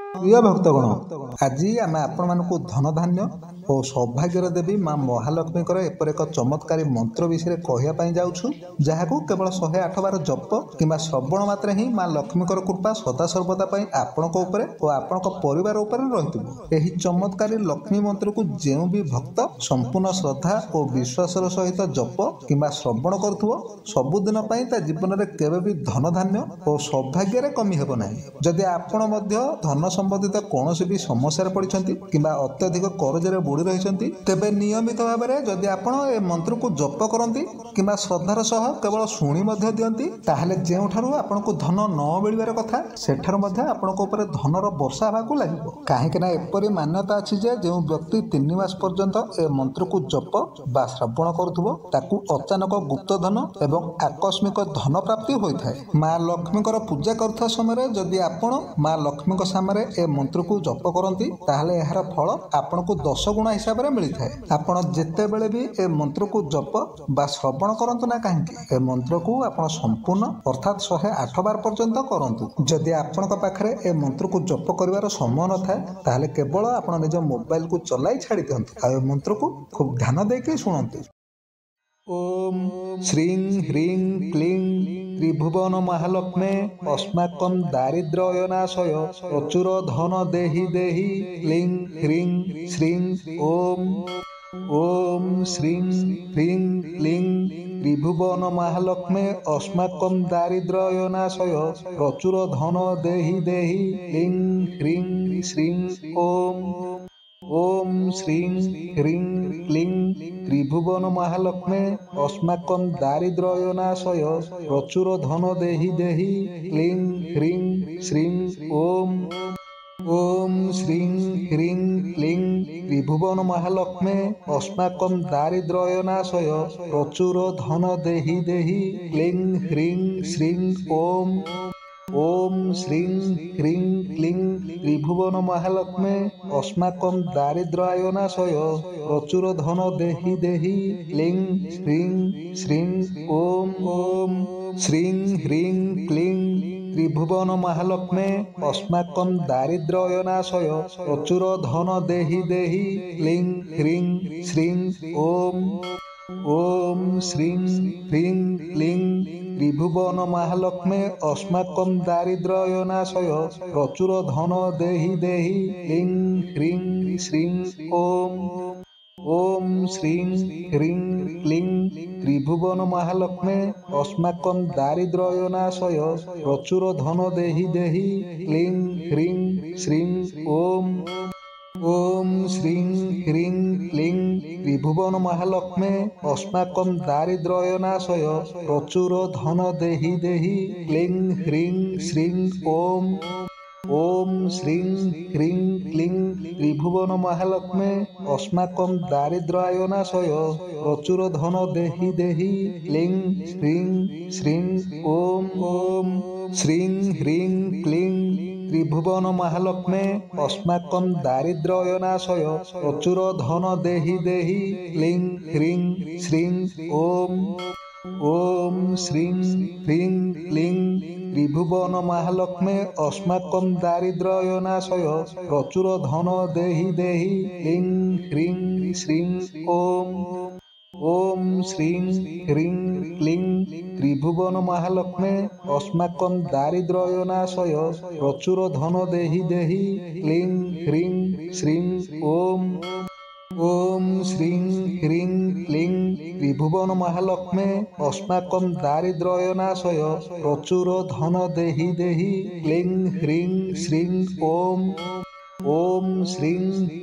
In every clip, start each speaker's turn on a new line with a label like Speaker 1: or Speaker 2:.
Speaker 1: प्रिय भक्तगण, आज आम आपण धन धान्य और सौभाग्यर देवी माँ महालक्ष्मी एपर एक चमत्कारी मंत्र विषय कहवाई जाऊँ जहाँ केवल 108 बार जप कि श्रवण मात्रे ही माँ लक्ष्मी कृपा सदासर्वदा आपण और आपण परिवार रही चमत्कारी लक्ष्मी मंत्र को जो भी भक्त संपूर्ण श्रद्धा और विश्वासर सहित जप कि श्रवण करुव सबुदिन जीवन में केवे भी धन धान्य और सौभाग्य कमी हेब ना। जदि आपण धन संबंधित कौन भी समस्या पड़ती कि अत्यधिक करजरे बुड़ी रही तेबे नियमित भाव में जदि आपण ए मंत्र को जप करती कि श्रद्धार सह केवल शुणी दियंती ताहले जेउठारु आपण को धन न मिलबार कथा सेठार आपण धनर वर्षा होगा लगे कहीं एपरी मान्यता अच्छी जो व्यक्ति 3 मास पर्यंत ए मंत्र को जप बा श्रवण करुव ताकू अचानक गुप्त धन एवं आकस्मिक धन प्राप्ति होता है। माँ लक्ष्मी पूजा करुवा समय जदि आपण माँ लक्ष्मी सामने ए मंत्र को जप करती ताहले यार फल आपण को 10 गुणा हिसाब से मिलता है। आपण जिते बेले भी ए मंत्र को जप बा श्रवण करंतु ना कहीं ए मंत्र को आपण संपूर्ण अर्थात 108 बार पर्यंत करंतु। जदि आपण पाखरे ए मंत्र को जप करिवार समय न थाए ताहले केवल आपण निज मोबाइल को चलाई छाड़ी दियंतु आ ए मंत्र को खूब ध्यान देके सुनंतु। ओम श्रीं ह्रीं क्लीं त्रिभुवन महालक्ष्मे अस्माकं दारिद्र्यनाशय प्रचुर धन देहि देहि क्लीं ह्रीं श्रीं ओम ओम श्रीं ह्रीं क्लीं त्रिभुवन महालक्ष्मे अस्माकं दारिद्र्यनाशय प्रचुर धन देहि देहि क्लीं ह्रीं श्रीं ओम ओम श्रीं ह्रीं क्लीं त्रिभुवन महालक्ष्मे अस्माकं दारिद्र्यनाशय प्रचुर धन देहि देहि क्लीं ह्रीं श्रीं ओम ओम श्रीं ह्रीं क्लीं त्रिभुवन महालक्ष्मे अस्माकं दारिद्र्यनाशय प्रचुर धन देहि देहि क्लीं ह्रीं श्रीं ओम ओम श्रीं ह्रीं क्लीं त्रिभुवन महालक्ष्मे अस्माकं दारिद्र्यनाशय प्रचुर धन देहि देहि क्लीं श्रीं श्रीं ओम ओम श्रीं ह्रीं क्लीं त्रिभुवन महालक्ष्मे अस्माकं दारिद्र्यनाशय प्रचुर धन देहि देहि क्लीं ह्रीं श्रीं ओम ओम श्रीं ह्रीं क्लीं त्रिभुवन महालक्ष्मे अस्माकं दारिद्र्यनाशय प्रचुर धन देहि देहि क्लीं ह्रीं श्रीं ओम ओम श्रीं ह्रीं क्लीं त्रिभुवन महालक्ष्मे अस्माकं दारिद्र्यनाशय प्रचुर धन देहि देहि क्लीं ह्रीं श्रीं ओम ओम श्रीं ह्रीं क्लीं त्रिभुवन महालक्ष्मे अस्माकं दारिद्र्यनाशय प्रचुर धन देहि देहि क्लीं ह्रीं श्रीं ओम ओम श्रीं ह्रीं क्लीं त्रिभुवन महालक्ष्मे अस्माकं दारिद्र्यनाशय प्रचुर धन देहि देहि क्लीं ह्रीं श्रीं ओम ओम श्रीं ह्रीं क्लीं त्रिभुवन महालक्ष्मे अस्माकं दारिद्र्यनाशय प्रचुर धन देहि देहि क्लीं ह्रीं श्रीं ओम ओम श्रीं ह्रीं क्लीं त्रिभुवन महालक्ष्मे अस्माकं दारिद्र्यनाशय प्रचुर धन देहि देहि क्लीं ह्रीं श्रीं ओम ओम श्रीं ह्रीं क्लीं त्रिभुवन महालक्ष्मे अस्माकं दारिद्र्यनाशय प्रचुर धन देहि देहि क्लीं ह्रीं श्रीं ओम ओम श्रीं ह्रीं क्लीं त्रिभुवन महालक्ष्मे अस्माकं दारिद्र्यनाशय प्रचुर धन देहि देहि क्लीं ह्रीं श्रीं ओम ओम श्रीं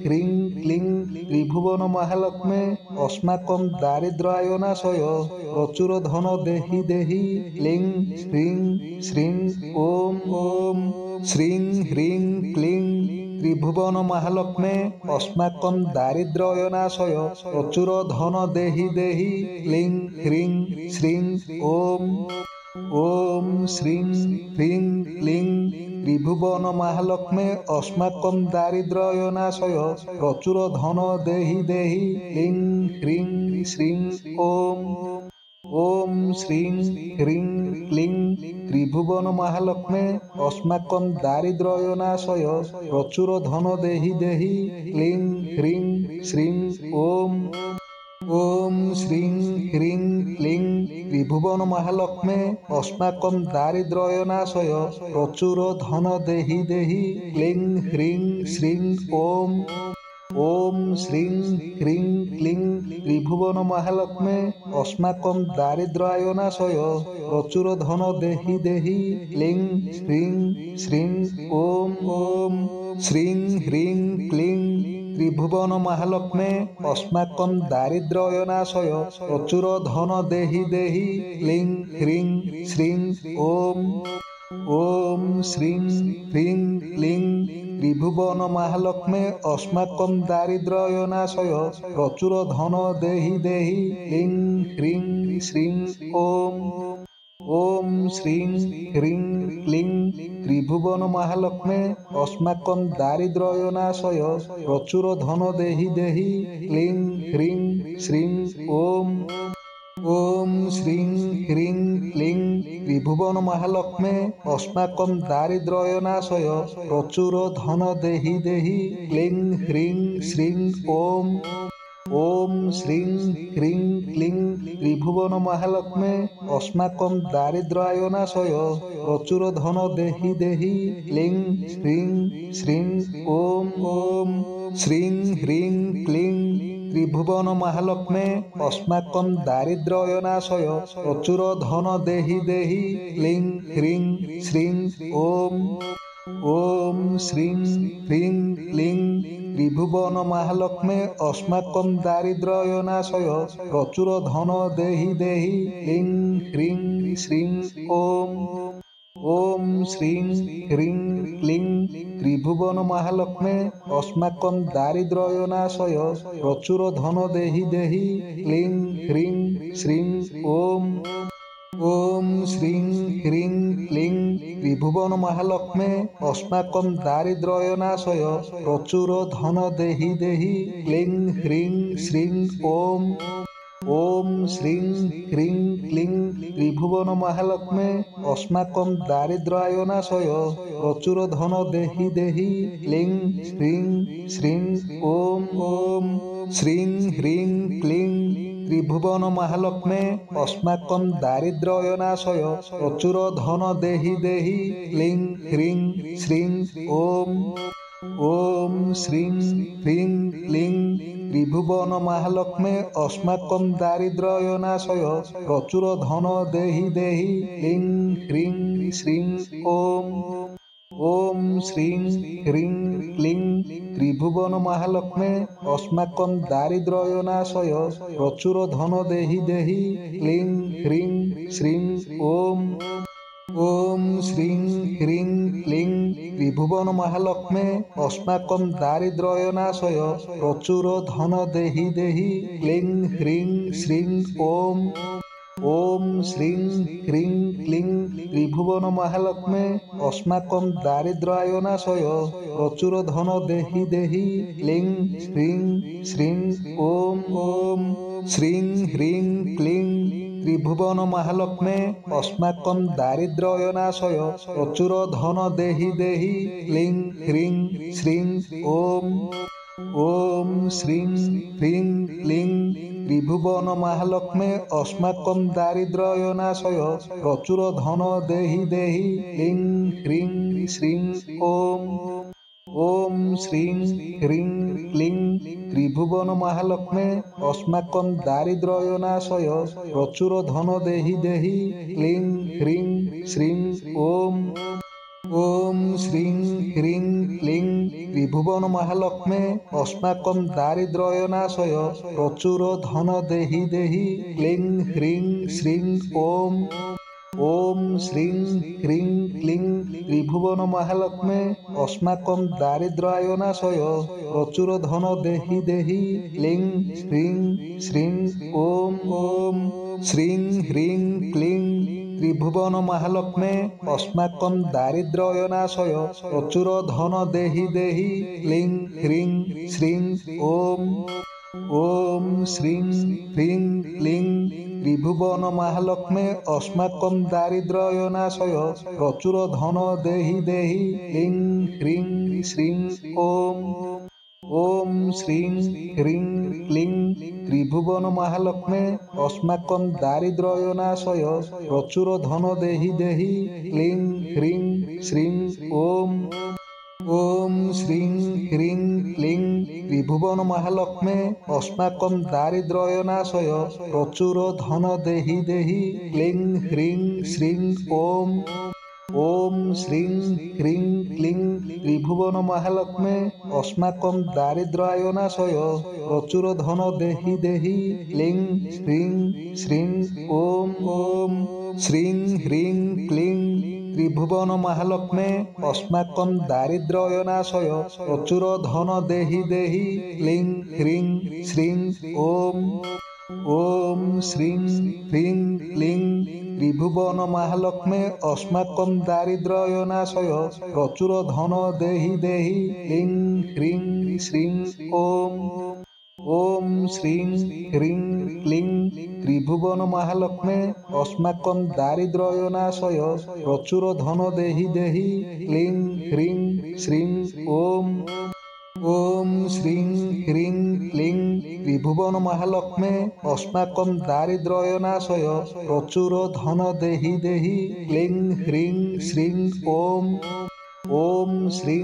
Speaker 1: ह्रीं क्लीं त्रिभुवन महालक्ष्मे अस्माकं दारिद्र्यनाशय प्रचुर धन देहि देहि क्लीं ह्रीं श्रीं ओम ओम श्रीं ह्रीं क्लीं त्रिभुवन महालक्ष्मे अस्माकं दारिद्र्यनाशय प्रचुर धन देहि देहि क्लीं ह्रीं श्रीं ओम ओम श्रीं ह्रीं क्लीं त्रिभुवन महालक्ष्मे अस्माकं दारिद्र्यनाशय प्रचुर धन देहि देहि क्लीं ह्रीं श्रीं ओम ओम श्रीं ह्रीं क्लीं त्रिभुवन महालक्ष्मे अस्माकं दारिद्र्यनाशय प्रचुर धन देहि देहि क्लीं ह्रीं श्रीं ओम ओम श्रीं ह्रीं क्लीं त्रिभुवन महालक्ष्मे अस्माकं दारिद्र्यनाशय प्रचुर धन देहि देहि क्लीं ह्रीं श्रीं ओम ओम श्रीं ह्रीं क्लीं त्रिभुवन महालक्ष्मे अस्माकं दारिद्र्यनाशय प्रचुर धन देहि देहि क्लीं ह्रीं श्रीं ओम ओम श्रीं ह्रीं क्लीं त्रिभुवन महालक्ष्मे अस्माकं दारिद्र्यनाशय प्रचुर धन देहि देहि क्लीं ह्रीं श्रीं ओम ओम श्रीं ह्रीं क्लीं त्रिभुवन महालक्ष्मे अस्माकं दारिद्र्यनाशय प्रचुर धन देहि देहि क्लीं ह्रीं श्रीं ओम ओम श्रीं ह्रीं क्लीं त्रिभुवन महालक्ष्मे अस्माकं दारिद्र्यनाशय प्रचुर धन देहि देहि क्लीं ह्रीं श्रीं ओम ओम श्रीं ह्रीं क्लीं त्रिभुवन महालक्ष्मे अस्माकं दारिद्र्यनाशय प्रचुर धन देहि देहि क्लीं ह्रीं श्रीं ओम ओम श्रीं ह्रीं क्लीं त्रिभुवन महालक्ष्मे अस्माकं दारिद्र्यनाशय प्रचुर धन देहि देहि क्लीं ह्रीं श्रीं ओम ओम श्रीं ह्रीं क्लीं त्रिभुवन महालक्ष्मे अस्माकं दारिद्र्यनाशय प्रचुर धन देहि देहि क्लीं ह्रीं श्रीं ओम ओम श्रीं ह्रीं क्लीं त्रिभुवन महालक्ष्मे अस्माकं दारिद्र्यनाशय प्रचुर धन देहि देहि क्लीं ह्रीं श्रीं ओम ओम श्रीं ह्रीं क्लीं त्रिभुवन महालक्ष्मे अस्माकं दारिद्र्यनाशय प्रचुर धन देहि देहि क्लीं ह्रीं श्रीं ओम ओम श्रीं ह्रीं क्लीं त्रिभुवन महालक्ष्मे अस्माकं दारिद्र्यनाशय प्रचुर धन देहि देहि क्लीं ह्रीं श्रीं ओम ओम श्रीं ह्रीं क्लीं त्रिभुवन महालक्ष्मे अस्माकं दारिद्र्यनाशय प्रचुर धन देहि देहि क्लीं ह्रीं श्रीं ओम ओम श्रीं ह्रीं क्लीं त्रिभुवन महालक्ष्मे अस्माकं दारिद्र्यनाशय प्रचुर धन देहि देहि क्लीं ह्रीं श्रीं ओम ओम श्रीं ह्रीं क्लीं त्रिभुवन महालक्ष्मे अस्माकं दारिद्र्यनाशय प्रचुर धन देहि देहि क्लीं ह्रीं श्रीं ओम ओम श्रीं ह्रीं क्लीं त्रिभुवन महालक्ष्मे अस्माकं दारिद्र्यनाशय प्रचुर धन देहि देहि क्लीं ह्रीं श्रीं ओम ओम श्रीं ह्रीं क्लीं त्रिभुवन महालक्ष्मे अस्माकं दारिद्र्यनाशय प्रचुर धन देहि देहि क्लीं ह्रीं श्रीं ओम ओम श्रीं ह्रीं क्लीं त्रिभुवन महालक्ष्मे अस्माकं दारिद्र्यनाशय प्रचुर धन देहि देहि क्लीं ह्रीं श्रीं ओम ओम श्रीं ह्रीं क्लीं त्रिभुवन महालक्ष्मे अस्माकं दारिद्र्यनाशय प्रचुर धन देहि देहि क्लीं ह्रीं श्रीं ओम ओम श्रीं ह्रीं क्लीं त्रिभुवन महालक्ष्मे अस्माकं दारिद्र्यनाशय प्रचुर धन देहि देहि क्लीं ह्रीं श्रीं ओम ओम श्रीं ह्रीं क्लीं त्रिभुवन महालक्ष्मे अस्माकं दारिद्र्यनाशय प्रचुर धन देहि देहि क्लीं ह्रीं श्रीं ओम ओम श्रीं ह्रीं क्लीं त्रिभुवन महालक्ष्मे अस्माकं दारिद्र्यनाशय प्रचुर धन देहि देहि क्लीं ह्रीं श्रीं ओम ओम श्रीं ह्रीं क्लीं त्रिभुवन महालक्ष्मे अस्माकं दारिद्र्यनाशय प्रचुर धन देहि देहि क्लीं ह्रीं श्रीं ओम ओम श्रीं ह्रीं क्लीं त्रिभुवन महालक्ष्मे अस्माकं दारिद्र्यनाशय प्रचुर धन देहि देहि क्लीं ह्रीं श्रीं ओम ओम श्रीं ह्रीं क्लीं ত্রিভুবন মহালক্ষ্মী अस्माकं दारिद्र्यनाशय प्रचुर धन देहि देहि क्लीं ह्रीं श्रीं ओम श्रीं ह्रीं क्लीं त्रिभुवन महालक्ष्मी अस्माकं दारिद्र्यनाशय प्रचुर धन देहि देहि क्लीं ह्रीं श्रीं ओम श्रीं ह्रीं क्लीं त्रिभुवन महालक्ष्मी अस्माकं दारिद्र्यनाशय प्रचुर धन देहि देहि क्लीं ह्रीं श्रीं ओम श्रीं ह्रीं क्लीं त्रिभुवन महालक्ष्मी अस्माकं दारिद्र्यनाशय प्रचुर धन देहि देहि क्लीं ह्रीं श्रीं ओम श्रीं ह्रीं क्लीं त्रिभुवन महालक्ष्मी अस्माकं दारिद्र्यनाशय प्रचुर धन देहि देहि क्लीं ह्रीं श्रीं ओम श्रीं ह्रीं क्लीं त्रिभुवन महालक्ष्मी अस्माकं दारिद्र्यनाशय प्रचुर धन देहि देहि क्लीं ह्रीं श्रीं ओम श्रीं ह्रीं क्लीं त्रिभुवन महालक्ष्मी अस्माकं दारिद्र्यनाशय प्रचुर धन देहि देहि क्लीं ह्रीं श्रीं ओम श्रीं ह्रीं क्लीं त्रिभुवन महालक्ष्मी अस्माकं दारिद्र्यनाशय प्रचुर धन देहि देहि क्लीं ह्रीं श्रीं ओम श्रीं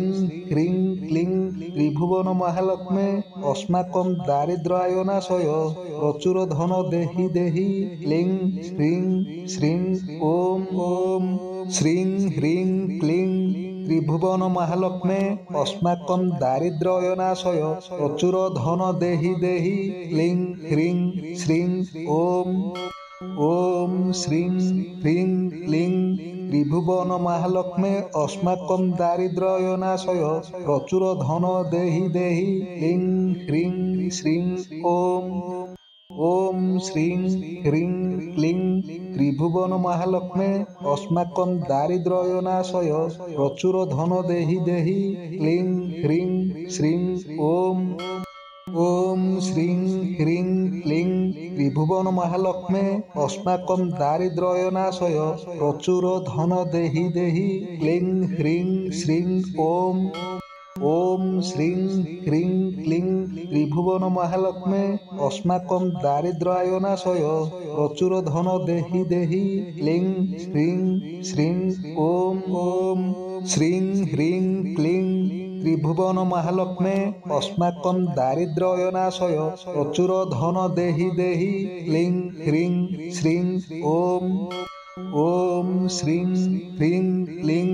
Speaker 1: ह्रीं क्लीं त्रिभुवन महालक्ष्मी अस्माकं दारिद्र्यनाशय प्रचुर धन देहि देहि क्लीं ह्रीं श्रीं ओम श्रीं ह्रीं क्लीं त्रिभुवन महालक्ष्मी अस्माकं दारिद्र्यनाशय प्रचुर धन देहि देहि क्लीं ह्रीं श्रीं ओम श्रीं ह्रीं क्लीं त्रिभुवन महालक्ष्मी अस्माकं दारिद्र्यनाशय प्रचुर धन देहि देहि क्लीं ह्रीं श्रीं ओम श्रीं ह्रीं क्लीं त्रिभुवन महालक्ष्मी अस्माकं दारिद्र्यनाशय प्रचुर धन देहि देहि क्लीं ह्रीं श्रीं ओम श्रीं ह्रीं क्लीं त्रिभुवन महालक्ष्मी अस्माकं दारिद्र्यनाशय प्रचुर धन देहि देहि क्लीं ह्रीं श्रीं ओम श्रीं ह्रीं क्लीं त्रिभुवन महालक्ष्मी अस्माकं दारिद्र्यनाशय प्रचुर धन देहि देहि क्लीं ह्रीं श्रीं ओम श्रीं ह्रीं क्लीं त्रिभुवन महालक्ष्मी अस्माकं दारिद्र्यनाशय प्रचुर धन देहि देहि क्लीं ह्रीं श्रीं ओम श्रीं ह्रीं क्लीं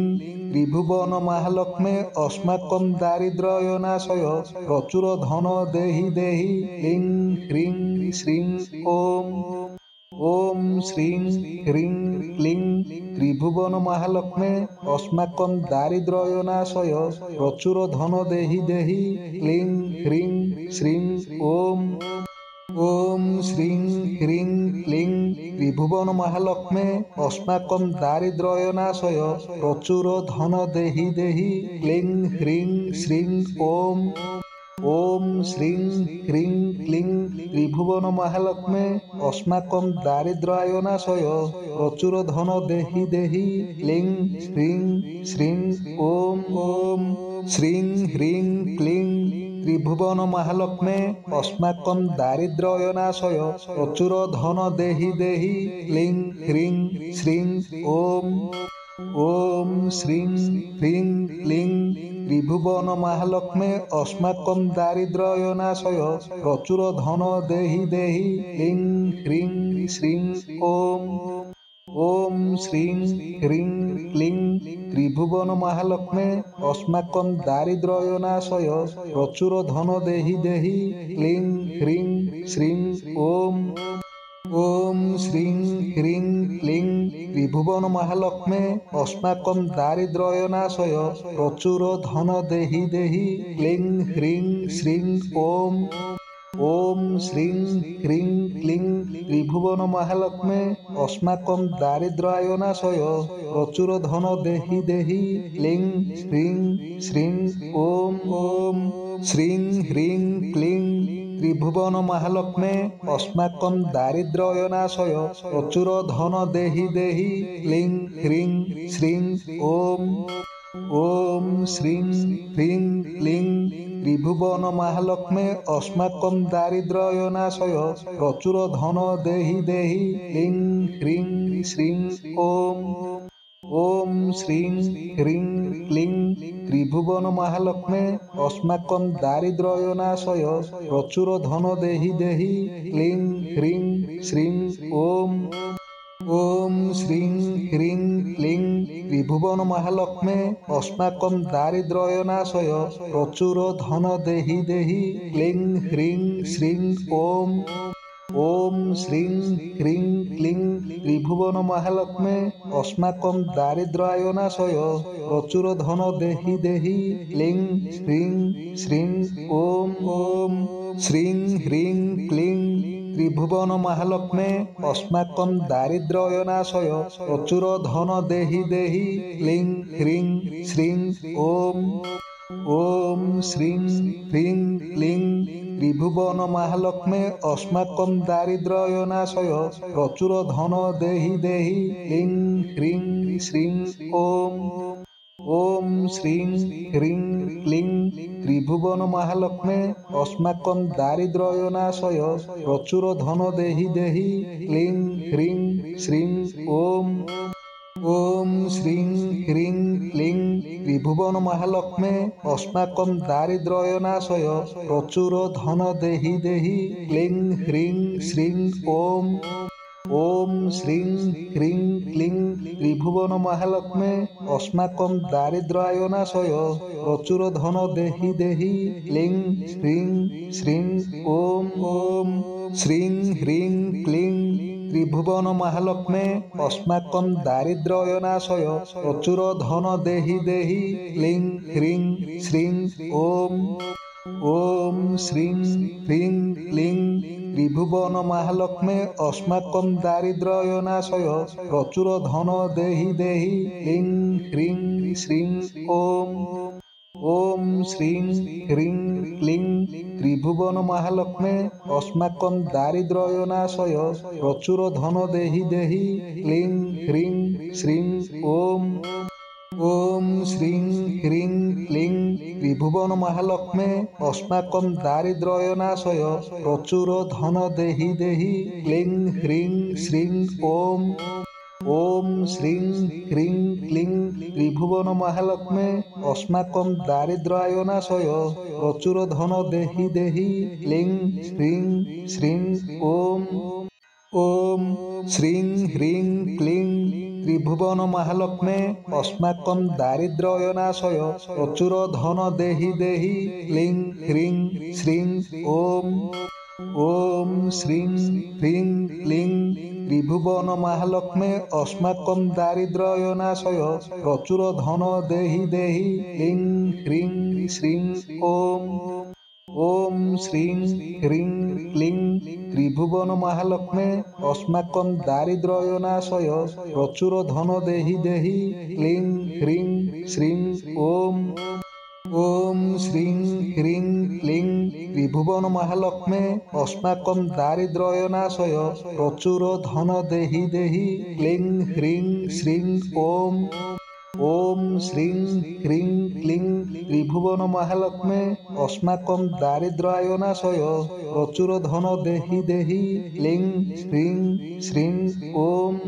Speaker 1: त्रिभुवन महालक्ष्मी अस्माकं दारिद्र्यनाशय प्रचुर धन देहि देहि क्लीं ह्रीं श्रीं ओम श्रीं ह्रीं क्लीं त्रिभुवन महालक्ष्मी अस्माकं दारिद्र्यनाशय प्रचुर धन देहि देहि क्लीं ह्रीं श्रीं ओम श्रीं ह्रीं क्लीं त्रिभुवन महालक्ष्मी अस्माकं दारिद्र्यनाशय प्रचुर धन देहि देहि क्लीं ह्रीं श्रीं ओम श्रीं ह्रीं क्लीं त्रिभुवन महालक्ष्मी अस्माकं दारिद्र्यनाशय प्रचुर धन देहि देहि क्लीं ह्रीं श्रीं ओम श्रीं ह्रीं क्लीं त्रिभुवन महालक्ष्मी अस्माकं दारिद्र्यनाशय प्रचुर धन देहि देहि क्लीं ह्रीं श्रीं ओम श्रीं ह्रीं क्लीं त्रिभुवन महालक्ष्मी अस्माकं दारिद्र्यनाशय प्रचुर धन देहि देहि क्लीं ह्रीं श्रीं ओम श्रीं ह्रीं क्लीं त्रिभुवन महालक्ष्मी अस्माकं दारिद्र्यनाशय प्रचुर धन देहि देहि क्लीं ह्रीं श्रीं ओम श्रीं ह्रीं क्लीं त्रिभुवन महालक्ष्मी अस्माकं दारिद्र्यनाशय प्रचुर धन देहि देहि क्लीं ह्रीं श्रीं ओम श्रीं ह्रीं क्लीं त्रिभुवन महालक्ष्मी अस्माकं दारिद्र्यनाशय प्रचुर धन देहि देहि क्लीं ह्रीं श्रीं ओम श्रीं ह्रीं क्लीं ত্রিভুবন মহালক্ষ্মে अस्माकं दारिद्र्यनाशय प्रचुर धन देहि देहि क्लीं ह्रीं श्रीं ओम ओम श्रीं ह्रीं क्लीं त्रिभुवन महालक्ष्मे अस्माकं दारिद्र्यनाशय प्रचुर धन देहि देहि क्लीं ह्रीं श्रीं ओम ओम श्रीं ह्रीं क्लीं त्रिभुवन महालक्ष्मे अस्माकं दारिद्र्यनाशय प्रचुर धन देहि देहि क्लीं ह्रीं श्रीं ओम ओम श्रीं ह्रीं क्लीं त्रिभुवन महालक्ष्मे अस्माकं दारिद्र्यनाशय प्रचुर धन देहि देहि क्लीं ह्रीं श्रीं ओम ओम श्रीं ह्रीं क्लीं त्रिभुवन महालक्ष्मे अस्माकं दारिद्र्यनाशय प्रचुर धन देहि देहि क्लीं ह्रीं श्रीं ओम ओम श्रीं ह्रीं क्लीं त्रिभुवन महालक्ष्मे अस्माकं दारिद्र्यनाशय प्रचुर धन देहि देहि क्लीं ह्रीं श्रीं ओम ओम श्रीं ह्रीं क्लीं त्रिभुवन महालक्ष्मे अस्माकं दारिद्र्यनाशय प्रचुर धन देहि देहि क्लीं ह्रीं श्रीं ओम ओम श्रीं ह्रीं क्लीं त्रिभुवन महालक्ष्मे अस्माकं दारिद्र्यनाशय प्रचुर धन देहि देहि क्लीं ह्रीं श्रीं ओम ओम श्रीं ह्रीं क्लीं त्रिभुवन महालक्ष्मे अस्माकं दारिद्र्यनाशय प्रचुर धन देहि देहि क्लीं ह्रीं श्रीं ओम ओम श्रीं ह्रीं क्लीं त्रिभुवन महालक्ष्मे अस्माकं दारिद्र्यनाशय प्रचुर धन देहि देहि क्लीं ह्रीं श्रीं ओम ओम श्रीं ह्रीं क्लीं त्रिभुवन महालक्ष्मे अस्माकं दारिद्र्यनाशय प्रचुर धन देहि देहि क्लीं ह्रीं श्रीं ओम ओम श्रीं ह्रीं क्लीं त्रिभुवन महालक्ष्मे अस्माकं दारिद्र्यनाशय प्रचुर धन देहि देहि क्लीं ह्रीं श्रीं ओम ओम श्रीं ह्रीं क्लीं त्रिभुवन महालक्ष्मे अस्माकं दारिद्र्यनाशय प्रचुर धन देहि देहि क्लीं ह्रीं श्रीं ओम ओम श्रीं ह्रीं क्लीं त्रिभुवन महालक्ष्मे अस्माकं दारिद्र्यनाशय प्रचुर धन देहि देहि क्लीं ह्रीं श्रीं ओम ओम श्रीं ह्रीं क्लीं त्रिभुवन महालक्ष्मे अस्माकं दारिद्र्यनाशय प्रचुर धन देहि देहि क्लीं ह्रीं श्रीं ओम ओम श्रीं ह्रीं क्लीं त्रिभुवन महालक्ष्मे अस्माकं दारिद्र्यनाशय प्रचुर धन देहि देहि क्लीं ह्रीं श्रीं ओम ओम श्रीं ह्रीं क्लीं त्रिभुवन महालक्ष्मे अस्माकं दारिद्र्यनाशय प्रचुर धन देहि देहि क्लीं ह्रीं श्रीं ओम ओम श्रीं ह्रीं क्लीं त्रिभुवन महालक्ष्मे अस्माकं दारिद्र्यनाशय प्रचुर धन देहि देहि क्लीं ह्रीं श्रीं ओम ओम श्रीं ह्रीं क्लीं त्रिभुवन महालक्ष्मे अस्माकं दारिद्र्यनाशय प्रचुर धन देहि देहि क्लीं ह्रीं श्रीं ओम ओम श्रीं ह्रीं क्लीं त्रिभुवन महालक्ष्मे अस्माकं दारिद्र्यनाशय प्रचुर धन देहि देहि क्लीं ह्रीं श्रीं ओम।